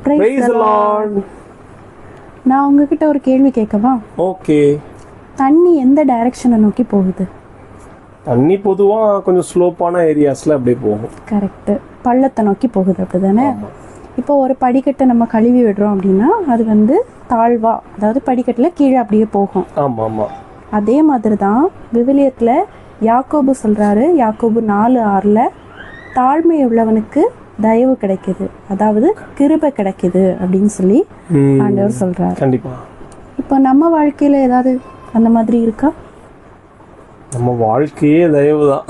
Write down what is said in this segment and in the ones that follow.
Praise the Lord. நான் உங்ககிட்ட ஒரு கேள்வி கேட்கவா? ஓகே. தண்ணி எந்த டைரக்ஷனை நோக்கி போகுது? தண்ணி பொதுவாக கொஞ்சம் ஸ்லோப்பான ஏரியாஸில் அப்படியே போகும். கரெக்டு. பள்ளத்தை நோக்கி போகுது, அப்படி தானே? இப்போ ஒரு படிக்கட்டை நம்ம கழுவி விடுறோம் அப்படின்னா அது வந்து தாழ்வா, அதாவது படிக்கட்டில் கீழே அப்படியே போகும். ஆமாம் ஆமாம். அதே மாதிரி தான் விவிலியத்தில் யாக்கோபு சொல்கிறாரு, யாக்கோபு 4:6 தாழ்மை உள்ளவனுக்கு தயவு கிடைக்குது, அதாவது கிருபை கிடைக்குது அப்படின்னு சொல்லி ஆண்டவர் சொல்கிறார். கண்டிப்பாக. இப்போ நம்ம வாழ்க்கையில் ஏதாவது அந்த மாதிரி இருக்கா? நம்ம வாழ்க்கையே தயவு தான்.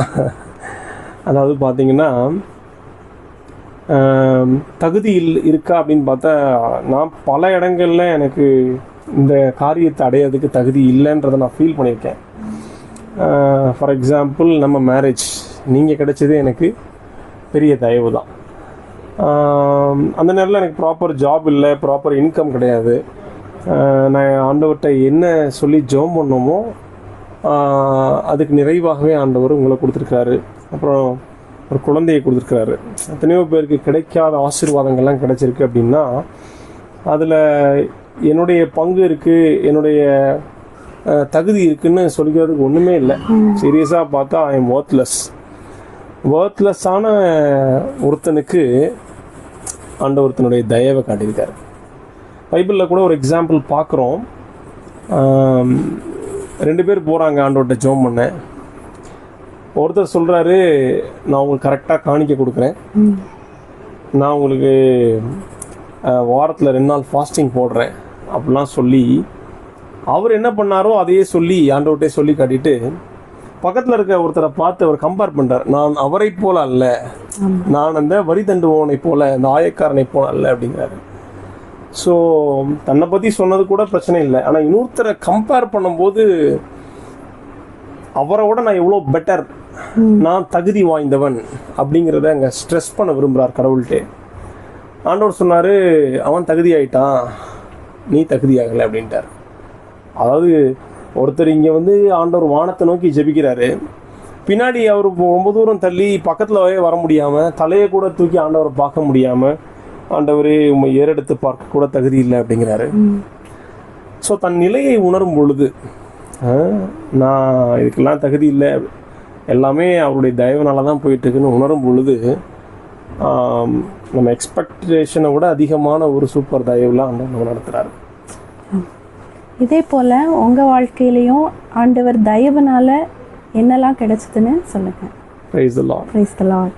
அதாவது பார்த்தீங்கன்னா தகுதி இருக்கா அப்படின்னு பார்த்தா நான் பல இடங்களில் எனக்கு இந்த காரியத்தை அடையிறதுக்கு தகுதி இல்லைன்றதை நான் ஃபீல் பண்ணியிருக்கேன். ஃபார் எக்ஸாம்பிள் நம்ம மேரேஜ், நீங்கள் கிடைச்சது எனக்கு பெரிய தயவு தான். அந்த நேரத்தில் எனக்கு ப்ராப்பர் ஜாப் இல்லை, ப்ராப்பர் இன்கம் கிடையாது. நான் ஆண்டவர்கிட்ட என்ன சொல்லி ஜெபம் பண்ணோமோ அதுக்கு நிறைவாகவே ஆண்டவர் உங்களை கொடுத்துருக்காரு. அப்புறம் ஒரு குழந்தையை கொடுத்துருக்காரு. எத்தனையோ பேருக்கு கிடைக்காத ஆசீர்வாதங்கள்லாம் கிடைச்சிருக்கு அப்படின்னா அதில் என்னுடைய பங்கு இருக்குது, என்னுடைய தகுதி இருக்குதுன்னு சொல்லிக்கிறதுக்கு ஒன்றுமே இல்லை. சீரியஸாக பார்த்தா ஐ எம் ஒர்த்லெஸ்ஸான ஒருத்தனுக்கு ஆண்டவர்த்தனுடைய தயவை காட்டியிருக்காரு. பைபிளில் கூட ஒரு எக்ஸாம்பிள் பார்க்குறோம். 2 பேர் போகிறாங்க ஆண்டவர்கிட்ட ஜெபம் பண்ண. ஒருத்தர் சொல்கிறாரு, நான் உங்களுக்கு கரெக்டாக காணிக்க கொடுக்குறேன், நான் உங்களுக்கு வாரத்தில் 2 நாள் ஃபாஸ்டிங் போடுறேன் அப்படிலாம் சொல்லி அவர் என்ன பண்ணாரோ அதையே சொல்லி ஆண்டவர்கிட்டே சொல்லி காட்டிட்டு பக்கத்தில் இருக்க ஒருத்தரை பார்த்து அவர் கம்பேர் பண்ணுறார். நான் அவரை போல அல்ல, நான் அந்த வரி தண்டுவோனை போல, அந்த ஆயக்காரனை போல அல்ல அப்படிங்கிறாரு. ஸோ தன்னை பற்றி சொன்னது கூட பிரச்சனை இல்லை, ஆனால் இன்னொருத்தரை கம்பேர் பண்ணும்போது அவரோட நான் எவ்வளோ பெட்டர், நான் தகுதி வாய்ந்தவன் அப்படிங்கிறத அங்கே ஸ்ட்ரெஸ் பண்ண விரும்புகிறார் கடவுள்கிட்டே. ஆண்டவர் சொன்னார், அவன் தகுதி ஆகிட்டான், நீ தகுதியாகலை அப்படின்ட்டார். அதாவது ஒருத்தர் இங்கே வந்து ஆண்டவர் வானத்தை நோக்கி ஜெபிக்கிறாரு, பின்னாடி அவர் ரொம்ப தூரம் தள்ளி பக்கத்தில் வர முடியாமல், தலையை கூட தூக்கி ஆண்டவரை பார்க்க முடியாமல், ஆண்டவரே உண்மை ஏறெடுத்து பார்க்க கூட தகுதி இல்லை அப்படிங்கிறாரு. ஸோ தன் நிலையை உணரும் பொழுது, நான் இதுக்கெல்லாம் தகுதி இல்லை, எல்லாமே அவருடைய தயவுனால தான் போயிட்டுருக்குன்னு உணரும் பொழுது நம்ம எக்ஸ்பெக்டேஷனை விட அதிகமான ஒரு சூப்பர் தயவுலாம் ஆண்டவர் நடத்துகிறாரு. இதே போல் உங்கள் வாழ்க்கையிலையும் ஆண்டவர் தயவுனால என்னெல்லாம் கிடைச்சதுன்னு சொல்லுங்கள். Praise the Lord. Praise the Lord.